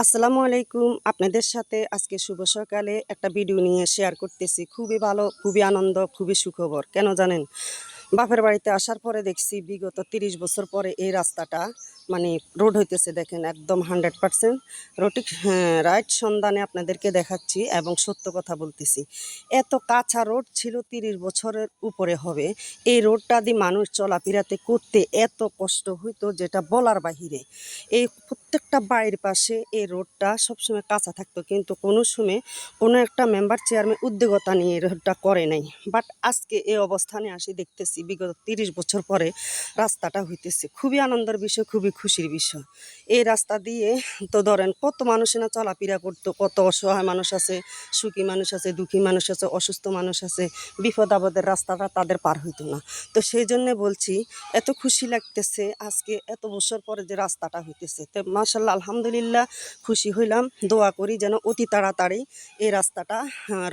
আসসালামু আলাইকুম। আপনাদের সাথে আজকে শুভ সকালে একটা ভিডিও নিয়ে শেয়ার করতেছি। খুবই ভালো, খুবই আনন্দ, খুবই সুখবর। কেন জানেন? বাপের বাড়িতে আসার পরে দেখছি বিগত ৩০ বছর পরে এই রাস্তাটা মানে রোড হইতেছে। দেখেন একদম 100% রোটিক রাইট সন্ধানে আপনাদেরকে দেখাচ্ছি এবং সত্য কথা বলতেছি। এত কাঁচা রোড ছিল ৩০ বছরের উপরে হবে। এই রোডটা দিয়ে মানুষ চলাফেরাতে করতে এত কষ্ট হইতো যেটা বলার বাহিরে। এই প্রত্যেকটা বাড়ির পাশে এই রোডটা সবসময় কাঁচা থাকতো, কিন্তু কোনো সময় কোনো একটা মেম্বার চেয়ারম্যান উদ্যোগতা নিয়ে এই রোডটা করে নাই। বাট আজকে এই অবস্থানে আসি দেখতেছি বিগত ৩০ বছর পরে রাস্তাটা হইতেছে। খুবই আনন্দের বিষয়, খুবই খুশির বিষয়। এই রাস্তা দিয়ে তো ধরেন কত মানুষে না চলাফেরা করতো, কত অসহায় মানুষ আছে, সুখী মানুষ আছে, দুঃখী মানুষ আছে, অসুস্থ মানুষ আছে, বিপদ আপদের রাস্তাটা তাদের পার হইতো না। তো সেই জন্য বলছি এত খুশি লাগতেছে আজকে এত বছর পরে যে রাস্তাটা হইতেছে। তো মাশাআল্লাহ আলহামদুলিল্লাহ খুশি হইলাম। দোয়া করি যেন অতি তাড়াতাড়ি এই রাস্তাটা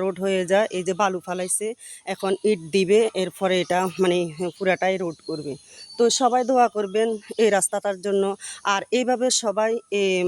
রোড হয়ে যায়। এই যে বালু ফালাইছে, এখন ইট দিবে, এরপরে এটা মানে পুরাটাই রোড করবে। তো সবাই দোয়া করবেন এই রাস্তাটার জন্য। আর এইভাবে সবাই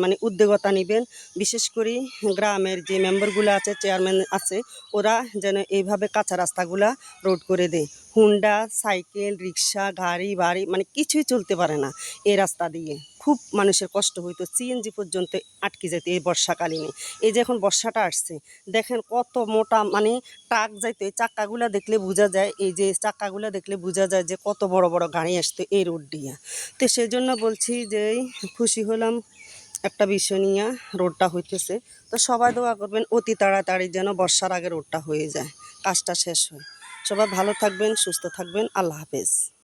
মানে উদ্যোগতা নেবেন। বিশেষ করে গ্রামের যে মেম্বারগুলো আছে, চেয়ারম্যান আছে, ওরা যেন এইভাবে কাঁচা রাস্তাগুলা রোড করে দেয়। হুন্ডা, সাইকেল, রিক্সা, গাড়ি বাড়ি মানে কিছুই চলতে পারে না এই রাস্তা দিয়ে। খুব মানুষের কষ্ট হইতো, সিএনজি পর্যন্ত আটকে যেত এই বর্ষাকালীনে। এই যে এখন বর্ষাটা আসছে, দেখেন কত মোটা মানে ট্রাক যাইতো। এই চাক্কাগুলা দেখলে বোঝা যায়, এই যে চাক্কাগুলা দেখলে বোঝা যায় যে কত বড় বড় গাড়ি আসতো এই রোড দিয়ে। তো সেই জন্য বলছি যে খুশি হলাম একটা বিষয় নিয়ে রোডটা হইতেছে। তো সবাই দোয়া করবেন অতি তাড়াতাড়ি যেন বর্ষার আগে রোডটা হয়ে যায়, কাজটা শেষ হয়। সবাই ভালো থাকবেন, সুস্থ থাকবেন। আল্লাহ হাফেজ।